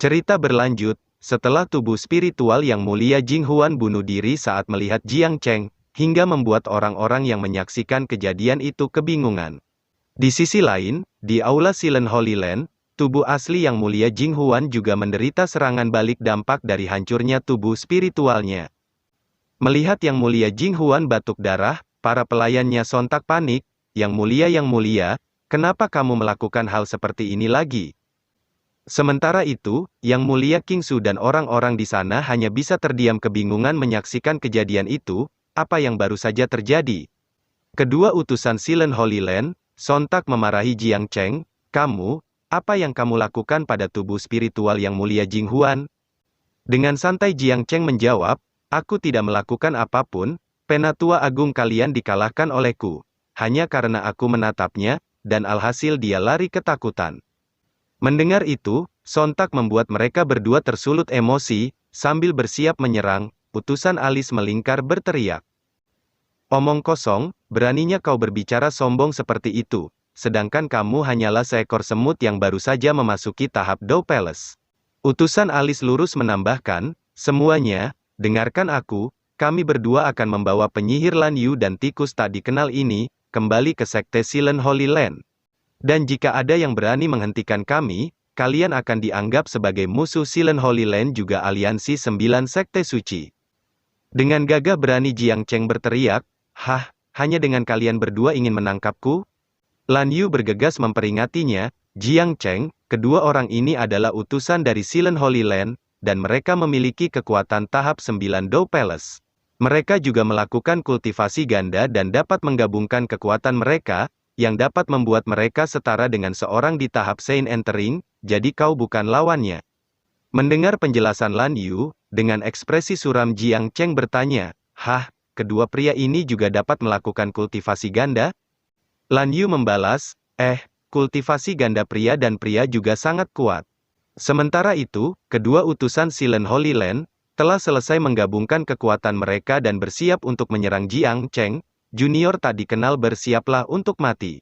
Cerita berlanjut, setelah tubuh spiritual yang mulia Jinghuan bunuh diri saat melihat Jiang Cheng, hingga membuat orang-orang yang menyaksikan kejadian itu kebingungan. Di sisi lain, di Aula Silent Holy Land, tubuh asli yang mulia Jinghuan juga menderita serangan balik dampak dari hancurnya tubuh spiritualnya. Melihat yang mulia Jinghuan batuk darah, para pelayannya sontak panik, yang mulia, kenapa kamu melakukan hal seperti ini lagi? Sementara itu, Yang Mulia Kingsu dan orang-orang di sana hanya bisa terdiam kebingungan menyaksikan kejadian itu, apa yang baru saja terjadi. Kedua utusan Silent Holy Land, sontak memarahi Jiang Cheng, apa yang kamu lakukan pada tubuh spiritual Yang Mulia Jinghuan? Dengan santai Jiang Cheng menjawab, aku tidak melakukan apapun, Penatua Agung kalian dikalahkan olehku, hanya karena aku menatapnya, dan alhasil dia lari ketakutan. Mendengar itu, sontak membuat mereka berdua tersulut emosi, sambil bersiap menyerang, utusan alis melingkar berteriak. Omong kosong, beraninya kau berbicara sombong seperti itu, sedangkan kamu hanyalah seekor semut yang baru saja memasuki tahap Dao Palace. Utusan alis lurus menambahkan, semuanya, dengarkan aku, kami berdua akan membawa penyihir Lan Yu dan tikus tak dikenal ini, kembali ke Sekte Silent Holy Land. Dan jika ada yang berani menghentikan kami, kalian akan dianggap sebagai musuh Silent Holy Land juga aliansi 9 sekte suci. Dengan gagah berani Jiang Cheng berteriak, hanya dengan kalian berdua ingin menangkapku? Lan Yu bergegas memperingatinya, Jiang Cheng, kedua orang ini adalah utusan dari Silent Holy Land, dan mereka memiliki kekuatan tahap 9 Dao Palace. Mereka juga melakukan kultivasi ganda dan dapat menggabungkan kekuatan mereka, yang dapat membuat mereka setara dengan seorang di tahap Saint Entering, jadi kau bukan lawannya. Mendengar penjelasan Lan Yu, dengan ekspresi suram Jiang Cheng bertanya, kedua pria ini juga dapat melakukan kultivasi ganda? Lan Yu membalas, kultivasi ganda pria dan pria juga sangat kuat. Sementara itu, kedua utusan Silent Holy Land, telah selesai menggabungkan kekuatan mereka dan bersiap untuk menyerang Jiang Cheng, Junior tak dikenal bersiaplah untuk mati.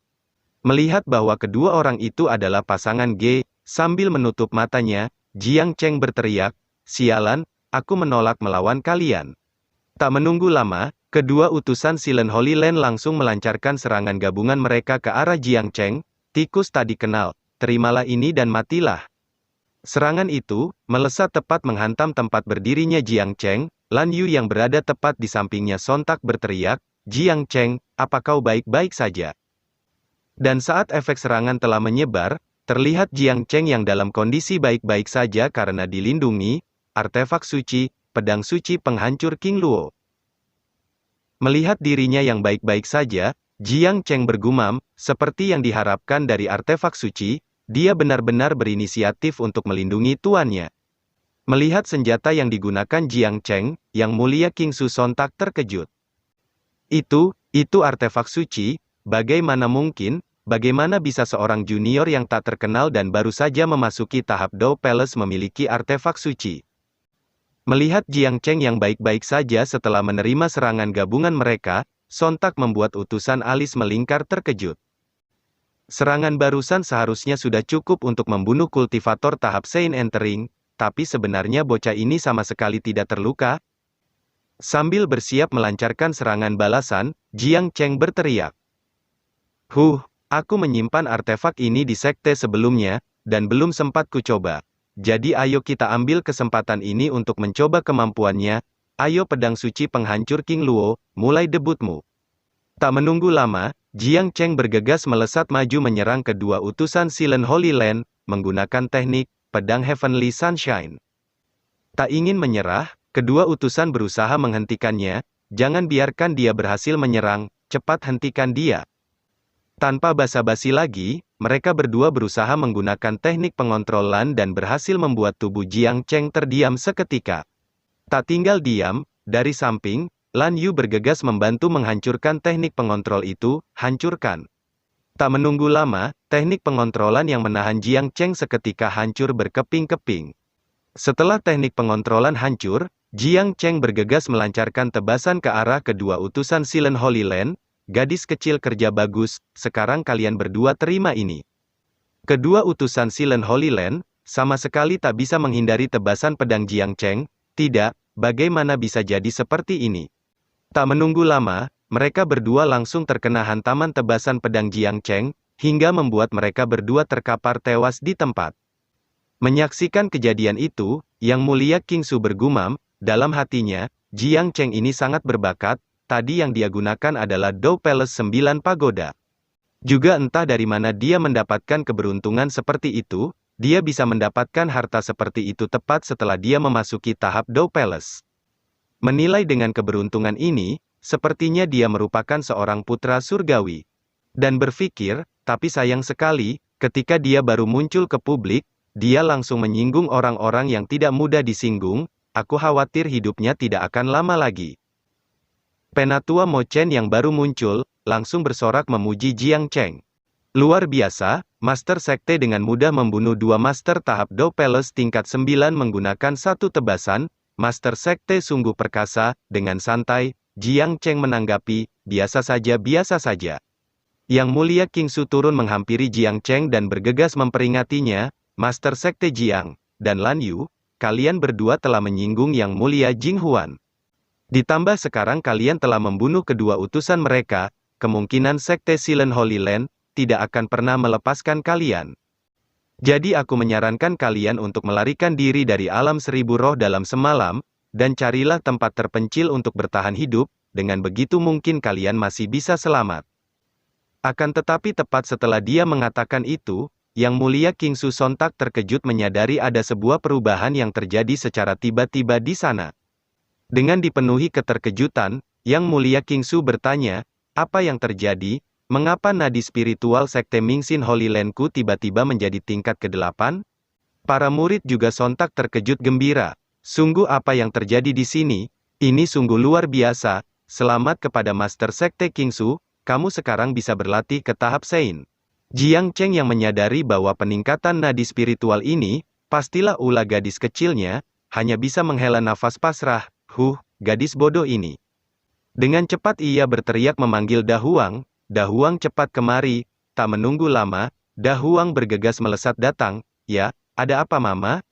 Melihat bahwa kedua orang itu adalah pasangan G, sambil menutup matanya, Jiang Cheng berteriak, sialan, aku menolak melawan kalian. Tak menunggu lama, kedua utusan Silent Holy Land langsung melancarkan serangan gabungan mereka ke arah Jiang Cheng, tikus tak dikenal, terimalah ini dan matilah. Serangan itu, melesat tepat menghantam tempat berdirinya Jiang Cheng, Lan Yu yang berada tepat di sampingnya sontak berteriak, Jiang Cheng, apa kau baik-baik saja? Dan saat efek serangan telah menyebar, terlihat Jiang Cheng yang dalam kondisi baik-baik saja karena dilindungi, artefak suci, pedang suci penghancur King Luo. Melihat dirinya yang baik-baik saja, Jiang Cheng bergumam, seperti yang diharapkan dari artefak suci, dia benar-benar berinisiatif untuk melindungi tuannya. Melihat senjata yang digunakan Jiang Cheng, Yang Mulia Kingsu sontak terkejut. Itu artefak suci, bagaimana mungkin, bagaimana bisa seorang junior yang tak terkenal dan baru saja memasuki tahap Dao Palace memiliki artefak suci? Melihat Jiang Cheng yang baik-baik saja setelah menerima serangan gabungan mereka, sontak membuat utusan alis melingkar terkejut. Serangan barusan seharusnya sudah cukup untuk membunuh kultivator tahap Saint Entering, tapi sebenarnya bocah ini sama sekali tidak terluka. Sambil bersiap melancarkan serangan balasan, Jiang Cheng berteriak. Aku menyimpan artefak ini di sekte sebelumnya, dan belum sempat kucoba. Jadi ayo kita ambil kesempatan ini untuk mencoba kemampuannya, ayo pedang suci penghancur King Luo, mulai debutmu. Tak menunggu lama, Jiang Cheng bergegas melesat maju menyerang kedua utusan Silent Holy Land, menggunakan teknik, pedang Heavenly Sunshine. Tak ingin menyerah, kedua utusan berusaha menghentikannya, jangan biarkan dia berhasil menyerang, cepat hentikan dia. Tanpa basa-basi lagi, mereka berdua berusaha menggunakan teknik pengontrolan dan berhasil membuat tubuh Jiang Cheng terdiam seketika. Tak tinggal diam, dari samping, Lan Yu bergegas membantu menghancurkan teknik pengontrol itu, hancurkan. Tak menunggu lama, teknik pengontrolan yang menahan Jiang Cheng seketika hancur berkeping-keping. Setelah teknik pengontrolan hancur, Jiang Cheng bergegas melancarkan tebasan ke arah kedua utusan Silent Holy Land, gadis kecil kerja bagus, sekarang kalian berdua terima ini. Kedua utusan Silent Holy Land, sama sekali tak bisa menghindari tebasan pedang Jiang Cheng. Tidak, bagaimana bisa jadi seperti ini? Tak menunggu lama, mereka berdua langsung terkena hantaman tebasan pedang Jiang Cheng, hingga membuat mereka berdua terkapar tewas di tempat. Menyaksikan kejadian itu, Yang Mulia Kingsu bergumam, dalam hatinya, Jiang Cheng ini sangat berbakat, tadi yang dia gunakan adalah Dou Palace 9 Pagoda. Juga entah dari mana dia mendapatkan keberuntungan seperti itu, dia bisa mendapatkan harta seperti itu tepat setelah dia memasuki tahap Dou Palace. Menilai dengan keberuntungan ini, sepertinya dia merupakan seorang putra surgawi. Dan berpikir, tapi sayang sekali, ketika dia baru muncul ke publik, dia langsung menyinggung orang-orang yang tidak mudah disinggung, aku khawatir hidupnya tidak akan lama lagi. Penatua Mo Chen yang baru muncul, langsung bersorak memuji Jiang Cheng. Luar biasa, Master Sekte dengan mudah membunuh dua Master tahap Dou Palace tingkat 9 menggunakan satu tebasan, Master Sekte sungguh perkasa, dengan santai, Jiang Cheng menanggapi, biasa saja biasa saja. Yang Mulia Kingsu turun menghampiri Jiang Cheng dan bergegas memperingatinya, Master Sekte Jiang, dan Lan Yu, kalian berdua telah menyinggung Yang Mulia Jinghuan. Ditambah sekarang kalian telah membunuh kedua utusan mereka, kemungkinan Sekte Silent Holy Land, tidak akan pernah melepaskan kalian. Jadi aku menyarankan kalian untuk melarikan diri dari alam seribu roh dalam semalam, dan carilah tempat terpencil untuk bertahan hidup, dengan begitu mungkin kalian masih bisa selamat. Akan tetapi tepat setelah dia mengatakan itu, Yang Mulia Kingsu sontak terkejut menyadari ada sebuah perubahan yang terjadi secara tiba-tiba di sana. Dengan dipenuhi keterkejutan, Yang Mulia Kingsu bertanya, apa yang terjadi? Mengapa nadi spiritual Sekte Mingxin Holy Land-ku tiba-tiba menjadi tingkat ke-8? Para murid juga sontak terkejut gembira. Sungguh apa yang terjadi di sini? Ini sungguh luar biasa. Selamat kepada Master Sekte Kingsu, kamu sekarang bisa berlatih ke tahap Sein. Jiang Cheng yang menyadari bahwa peningkatan nadi spiritual ini, pastilah ulah gadis kecilnya, hanya bisa menghela nafas pasrah. Gadis bodoh ini. Dengan cepat ia berteriak memanggil Da Huang. Da Huang cepat kemari, tak menunggu lama, Da Huang bergegas melesat datang, ya, ada apa mama?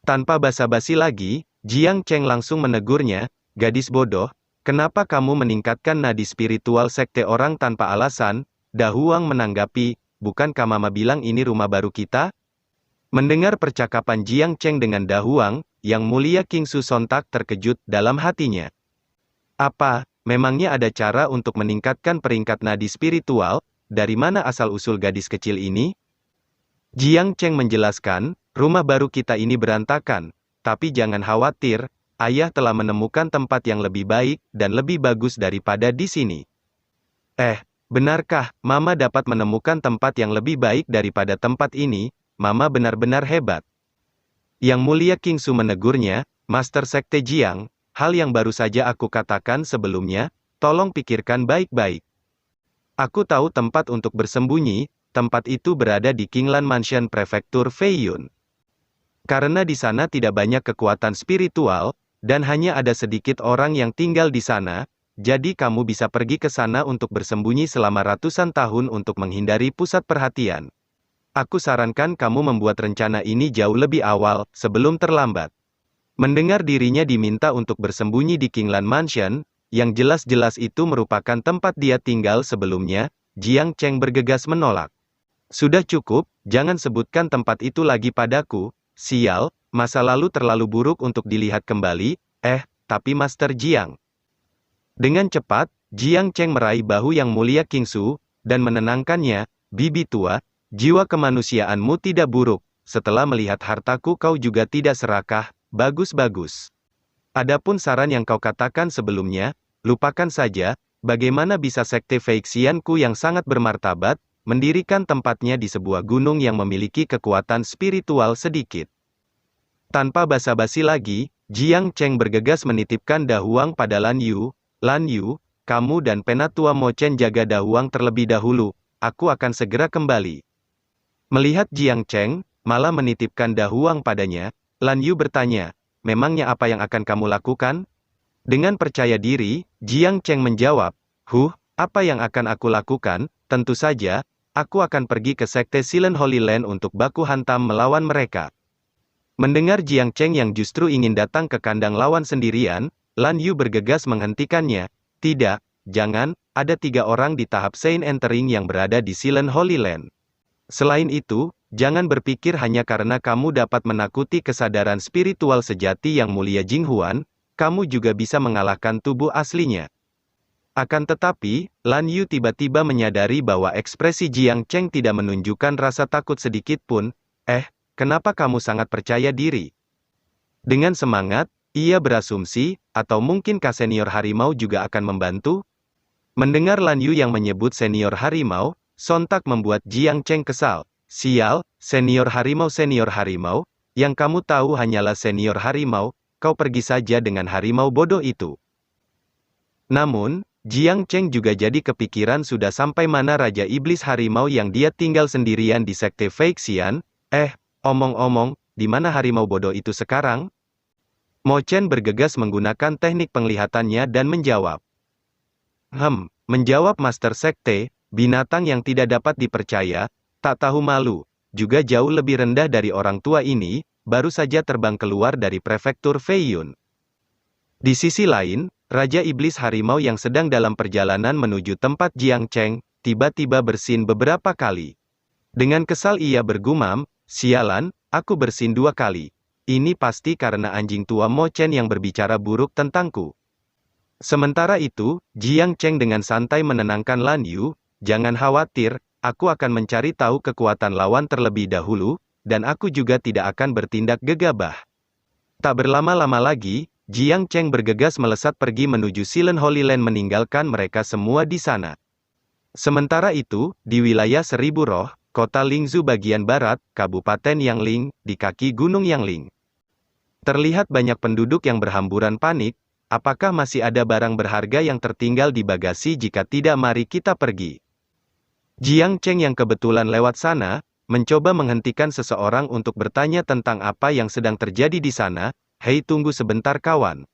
Tanpa basa-basi lagi, Jiang Cheng langsung menegurnya, gadis bodoh, kenapa kamu meningkatkan nadi spiritual sekte orang tanpa alasan? Da Huang menanggapi, bukankah mama bilang ini rumah baru kita? Mendengar percakapan Jiang Cheng dengan Da Huang, Yang Mulia Kingsu sontak terkejut dalam hatinya. Apa? Memangnya ada cara untuk meningkatkan peringkat nadi spiritual? Dari mana asal-usul gadis kecil ini? Jiang Cheng menjelaskan, rumah baru kita ini berantakan. Tapi jangan khawatir, ayah telah menemukan tempat yang lebih baik, dan lebih bagus daripada di sini. Benarkah, mama dapat menemukan tempat yang lebih baik daripada tempat ini? Mama benar-benar hebat. Yang Mulia Kingsu menegurnya, Master Sekte Jiang, hal yang baru saja aku katakan sebelumnya, tolong pikirkan baik-baik. Aku tahu tempat untuk bersembunyi, tempat itu berada di Qinglan Mansion Prefektur Feiyun. Karena di sana tidak banyak kekuatan spiritual, dan hanya ada sedikit orang yang tinggal di sana, jadi kamu bisa pergi ke sana untuk bersembunyi selama ratusan tahun untuk menghindari pusat perhatian. Aku sarankan kamu membuat rencana ini jauh lebih awal, sebelum terlambat. Mendengar dirinya diminta untuk bersembunyi di Qinglan Mansion, yang jelas-jelas itu merupakan tempat dia tinggal sebelumnya, Jiang Cheng bergegas menolak. Sudah cukup, jangan sebutkan tempat itu lagi padaku, sial, masa lalu terlalu buruk untuk dilihat kembali, tapi Master Jiang. Dengan cepat, Jiang Cheng meraih bahu Yang Mulia Kingsu, dan menenangkannya, bibi tua, jiwa kemanusiaanmu tidak buruk, setelah melihat hartaku kau juga tidak serakah. Bagus-bagus. Adapun saran yang kau katakan sebelumnya, lupakan saja, bagaimana bisa sekte Feixianku yang sangat bermartabat, mendirikan tempatnya di sebuah gunung yang memiliki kekuatan spiritual sedikit. Tanpa basa-basi lagi, Jiang Cheng bergegas menitipkan Da Huang pada Lan Yu, kamu dan Penatua Mo Chen jaga Da Huang terlebih dahulu, aku akan segera kembali. Melihat Jiang Cheng, malah menitipkan Da Huang padanya, Lan Yu bertanya, memangnya apa yang akan kamu lakukan? Dengan percaya diri, Jiang Cheng menjawab, apa yang akan aku lakukan? Tentu saja, aku akan pergi ke Sekte Silent Holy Land untuk baku hantam melawan mereka. Mendengar Jiang Cheng yang justru ingin datang ke kandang lawan sendirian, Lan Yu bergegas menghentikannya. Tidak, jangan, ada 3 orang di tahap Saint Entering yang berada di Silent Holy Land. Selain itu, jangan berpikir hanya karena kamu dapat menakuti kesadaran spiritual sejati yang mulia Jinghuan, kamu juga bisa mengalahkan tubuh aslinya. Akan tetapi, Lan Yu tiba-tiba menyadari bahwa ekspresi Jiang Cheng tidak menunjukkan rasa takut sedikit pun. Kenapa kamu sangat percaya diri? Dengan semangat, ia berasumsi, atau mungkinkah senior harimau juga akan membantu? Mendengar Lan Yu yang menyebut senior harimau, sontak membuat Jiang Cheng kesal. Sial, senior harimau, yang kamu tahu hanyalah senior harimau, kau pergi saja dengan harimau bodoh itu. Namun, Jiang Cheng juga jadi kepikiran sudah sampai mana Raja Iblis Harimau yang dia tinggal sendirian di Sekte Fei Xian. Omong-omong, di mana harimau bodoh itu sekarang? Mo Chen bergegas menggunakan teknik penglihatannya dan menjawab. Menjawab Master Sekte, binatang yang tidak dapat dipercaya, tak tahu malu, juga jauh lebih rendah dari orang tua ini, baru saja terbang keluar dari prefektur Fei Yun. Di sisi lain, Raja Iblis Harimau yang sedang dalam perjalanan menuju tempat Jiang Cheng, tiba-tiba bersin beberapa kali. Dengan kesal ia bergumam, sialan, aku bersin 2 kali. Ini pasti karena anjing tua Mo Chen yang berbicara buruk tentangku. Sementara itu, Jiang Cheng dengan santai menenangkan Lan Yu, jangan khawatir, aku akan mencari tahu kekuatan lawan terlebih dahulu, dan aku juga tidak akan bertindak gegabah. Tak berlama-lama lagi, Jiang Cheng bergegas melesat pergi menuju Silent Holy Land meninggalkan mereka semua di sana. Sementara itu, di wilayah Seribu Roh, kota Lingzhou bagian barat, Kabupaten Yangling, di kaki Gunung Yangling. Terlihat banyak penduduk yang berhamburan panik. Apakah masih ada barang berharga yang tertinggal di bagasi? Jika tidak, mari kita pergi. Jiang Cheng yang kebetulan lewat sana, mencoba menghentikan seseorang untuk bertanya tentang apa yang sedang terjadi di sana. Hei, tunggu sebentar kawan.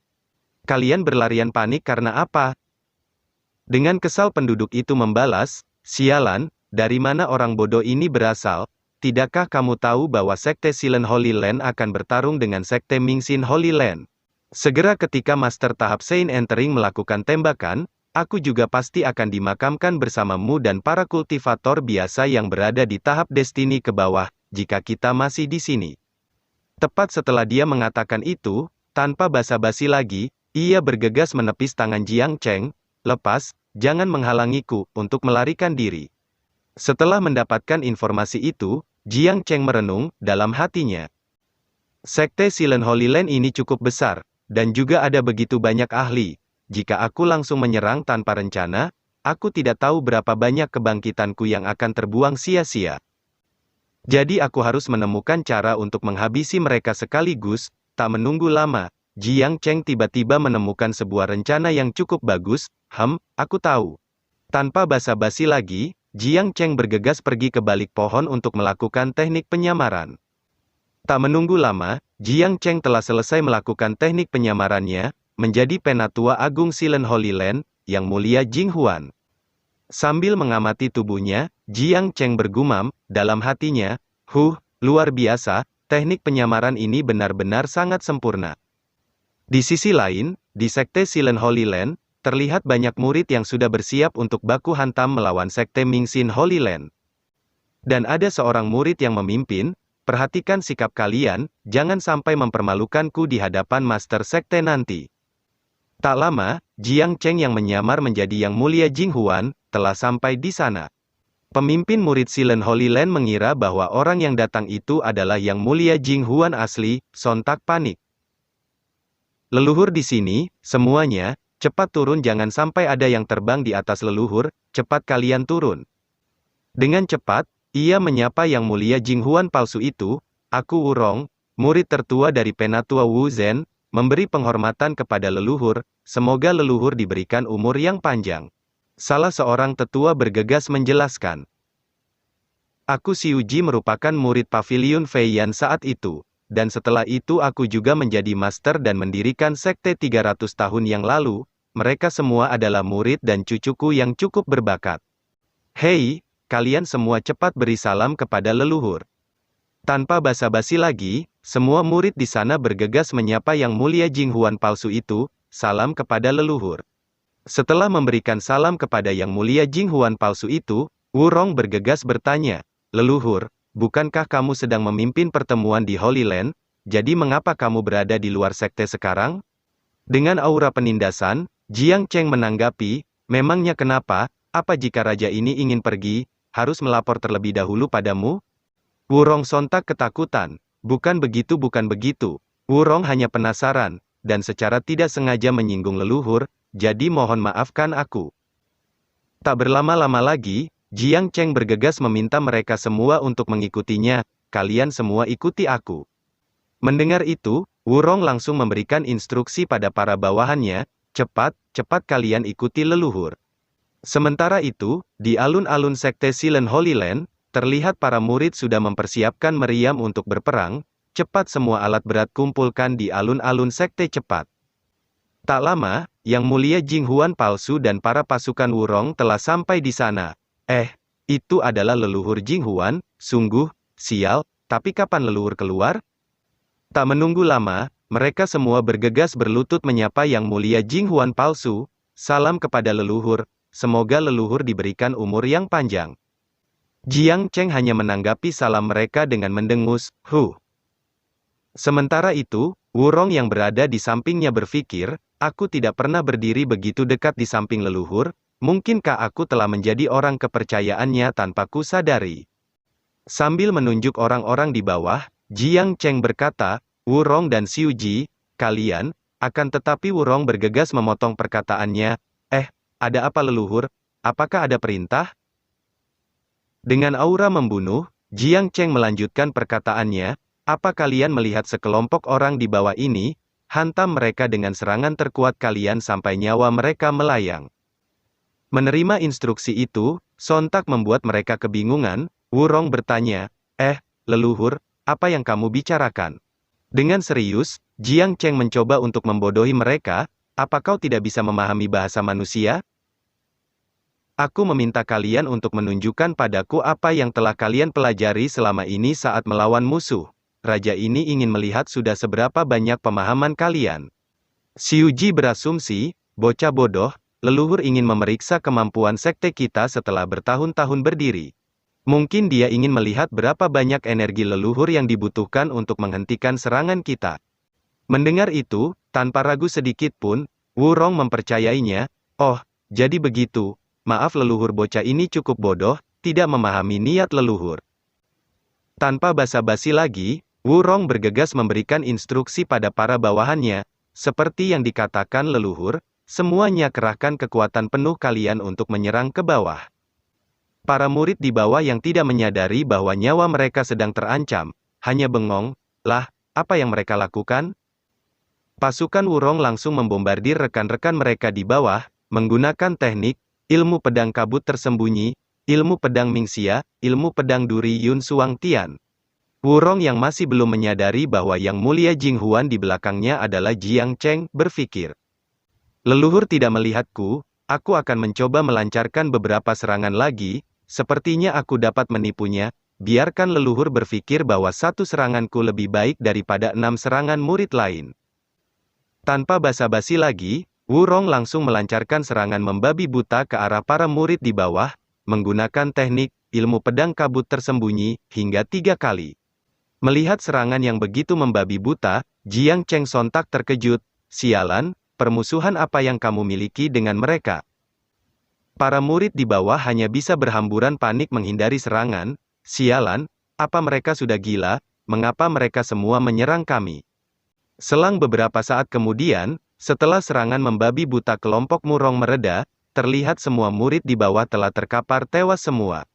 Kalian berlarian panik karena apa? Dengan kesal penduduk itu membalas, sialan, dari mana orang bodoh ini berasal? Tidakkah kamu tahu bahwa Sekte Silent Holy Land akan bertarung dengan Sekte Mingxin Holy Land? Segera ketika Master tahap Saint Entering melakukan tembakan, aku juga pasti akan dimakamkan bersamamu dan para kultivator biasa yang berada di tahap Destiny ke bawah, jika kita masih di sini. Tepat setelah dia mengatakan itu, tanpa basa-basi lagi, ia bergegas menepis tangan Jiang Cheng. Lepas, jangan menghalangiku, untuk melarikan diri. Setelah mendapatkan informasi itu, Jiang Cheng merenung, dalam hatinya. Sekte Silent Holy Land ini cukup besar, dan juga ada begitu banyak ahli. Jika aku langsung menyerang tanpa rencana, aku tidak tahu berapa banyak kebangkitanku yang akan terbuang sia-sia. Jadi aku harus menemukan cara untuk menghabisi mereka sekaligus. Tak menunggu lama, Jiang Cheng tiba-tiba menemukan sebuah rencana yang cukup bagus. Aku tahu. Tanpa basa-basi lagi, Jiang Cheng bergegas pergi ke balik pohon untuk melakukan teknik penyamaran. Tak menunggu lama, Jiang Cheng telah selesai melakukan teknik penyamarannya, menjadi Penatua Agung Silent Holy Land, yang mulia Jinghuan. Sambil mengamati tubuhnya, Jiang Cheng bergumam, dalam hatinya, luar biasa, teknik penyamaran ini benar-benar sangat sempurna. Di sisi lain, di Sekte Silent Holy Land, terlihat banyak murid yang sudah bersiap untuk baku hantam melawan Sekte Mingxin Holy Land. Dan ada seorang murid yang memimpin, perhatikan sikap kalian, jangan sampai mempermalukanku di hadapan Master Sekte nanti. Tak lama, Jiang Cheng yang menyamar menjadi Yang Mulia Jinghuan, telah sampai di sana. Pemimpin murid Silent Holy Land mengira bahwa orang yang datang itu adalah Yang Mulia Jinghuan asli, sontak panik. Leluhur di sini, semuanya, cepat turun, jangan sampai ada yang terbang di atas leluhur, cepat kalian turun. Dengan cepat, ia menyapa Yang Mulia Jinghuan palsu itu, aku Wurong, murid tertua dari Penatua Wu Zhen, memberi penghormatan kepada leluhur, semoga leluhur diberikan umur yang panjang. Salah seorang tetua bergegas menjelaskan. Aku Xiuji merupakan murid Pavilion Feiyan saat itu, dan setelah itu aku juga menjadi master dan mendirikan sekte 300 tahun yang lalu, mereka semua adalah murid dan cucuku yang cukup berbakat. Hei, kalian semua cepat beri salam kepada leluhur. Tanpa basa-basi lagi, semua murid di sana bergegas menyapa Yang Mulia Jinghuan palsu itu, salam kepada leluhur. Setelah memberikan salam kepada Yang Mulia Jinghuan palsu itu, Wurong bergegas bertanya, "Leluhur, bukankah kamu sedang memimpin pertemuan di Holy Land? Jadi mengapa kamu berada di luar sekte sekarang?" Dengan aura penindasan, Jiang Cheng menanggapi, "Memangnya kenapa? Apa jika raja ini ingin pergi, harus melapor terlebih dahulu padamu?" Wurong sontak ketakutan. "Bukan begitu, bukan begitu. Wurong hanya penasaran, dan secara tidak sengaja menyinggung leluhur, jadi mohon maafkan aku." Tak berlama-lama lagi, Jiang Cheng bergegas meminta mereka semua untuk mengikutinya, "Kalian semua ikuti aku." Mendengar itu, Wurong langsung memberikan instruksi pada para bawahannya, "Cepat, cepat kalian ikuti leluhur." Sementara itu, di alun-alun sekte Silent Holy Land, terlihat para murid sudah mempersiapkan meriam untuk berperang. "Cepat semua alat berat kumpulkan di alun-alun sekte cepat." Tak lama, Yang Mulia Jinghuan palsu dan para pasukan Wurong telah sampai di sana. Itu adalah leluhur Jinghuan, sungguh, sial, tapi kapan leluhur keluar? Tak menunggu lama, mereka semua bergegas berlutut menyapa Yang Mulia Jinghuan palsu, "Salam kepada leluhur, semoga leluhur diberikan umur yang panjang." Jiang Cheng hanya menanggapi salam mereka dengan mendengus, "Huh." Sementara itu, Wurong yang berada di sampingnya berpikir, "Aku tidak pernah berdiri begitu dekat di samping leluhur, mungkinkah aku telah menjadi orang kepercayaannya tanpa ku sadari?" Sambil menunjuk orang-orang di bawah, Jiang Cheng berkata, "Wurong dan Xiu Ji, kalian," akan tetapi Wurong bergegas memotong perkataannya, "Ada apa leluhur? Apakah ada perintah?" Dengan aura membunuh, Jiang Cheng melanjutkan perkataannya, "Apa kalian melihat sekelompok orang di bawah ini? Hantam mereka dengan serangan terkuat kalian sampai nyawa mereka melayang." Menerima instruksi itu, sontak membuat mereka kebingungan. Wurong bertanya, leluhur, apa yang kamu bicarakan?" Dengan serius, Jiang Cheng mencoba untuk membodohi mereka, "Apa kau tidak bisa memahami bahasa manusia? Aku meminta kalian untuk menunjukkan padaku apa yang telah kalian pelajari selama ini saat melawan musuh. Raja ini ingin melihat sudah seberapa banyak pemahaman kalian." Xiu Ji berasumsi, "Bocah bodoh, leluhur ingin memeriksa kemampuan sekte kita setelah bertahun-tahun berdiri. Mungkin dia ingin melihat berapa banyak energi leluhur yang dibutuhkan untuk menghentikan serangan kita." Mendengar itu, tanpa ragu sedikit pun, Wurong mempercayainya, "Oh, jadi begitu. Maaf leluhur, bocah ini cukup bodoh, tidak memahami niat leluhur." Tanpa basa-basi lagi, Wurong bergegas memberikan instruksi pada para bawahannya, "Seperti yang dikatakan leluhur, semuanya kerahkan kekuatan penuh kalian untuk menyerang ke bawah." Para murid di bawah yang tidak menyadari bahwa nyawa mereka sedang terancam, hanya bengong, "Lah, apa yang mereka lakukan?" Pasukan Wurong langsung membombardir rekan-rekan mereka di bawah, menggunakan teknik, ilmu pedang kabut tersembunyi, ilmu pedang Mingxia, ilmu pedang duri Yun Suang Tian. Wurong yang masih belum menyadari bahwa Yang Mulia Jinghuan di belakangnya adalah Jiang Cheng, berpikir, "Leluhur tidak melihatku, aku akan mencoba melancarkan beberapa serangan lagi, sepertinya aku dapat menipunya, biarkan leluhur berpikir bahwa satu seranganku lebih baik daripada 6 serangan murid lain." Tanpa basa-basi lagi, Wurong langsung melancarkan serangan membabi buta ke arah para murid di bawah, menggunakan teknik, ilmu pedang kabut tersembunyi, hingga 3 kali. Melihat serangan yang begitu membabi buta, Jiang Cheng sontak terkejut, "Sialan, permusuhan apa yang kamu miliki dengan mereka?" Para murid di bawah hanya bisa berhamburan panik menghindari serangan. "Sialan, apa mereka sudah gila? Mengapa mereka semua menyerang kami?" Selang beberapa saat kemudian, setelah serangan membabi buta kelompok Wurong mereda, terlihat semua murid di bawah telah terkapar tewas semua.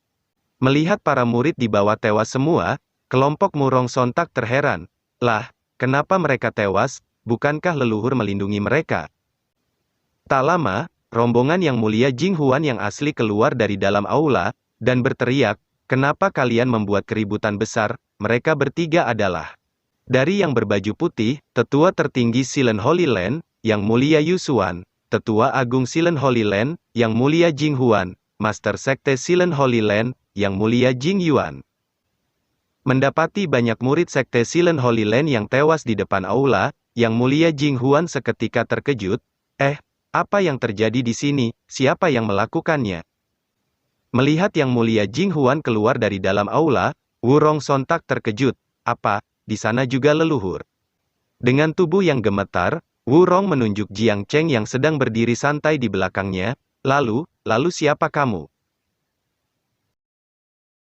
Melihat para murid di bawah tewas semua, kelompok Wurong sontak terheran. "Lah, kenapa mereka tewas? Bukankah leluhur melindungi mereka?" Tak lama, rombongan Yang Mulia Jinghuan yang asli keluar dari dalam aula, dan berteriak, "Kenapa kalian membuat keributan besar?" Mereka bertiga adalah dari yang berbaju putih, Tetua Tertinggi Silent Holy Land, Yang Mulia Yusuan, Tetua Agung Silent Holy Land, Yang Mulia Jinghuan, Master Sekte Silent Holy Land, Yang Mulia Jingyuan. Mendapati banyak murid sekte Silent Holy Land yang tewas di depan aula, Yang Mulia Jinghuan seketika terkejut. Apa yang terjadi di sini? Siapa yang melakukannya? Melihat Yang Mulia Jinghuan keluar dari dalam aula, Wurong sontak terkejut. Apa, di sana juga leluhur? Dengan tubuh yang gemetar, Wurong menunjuk Jiang Cheng yang sedang berdiri santai di belakangnya. Lalu siapa kamu?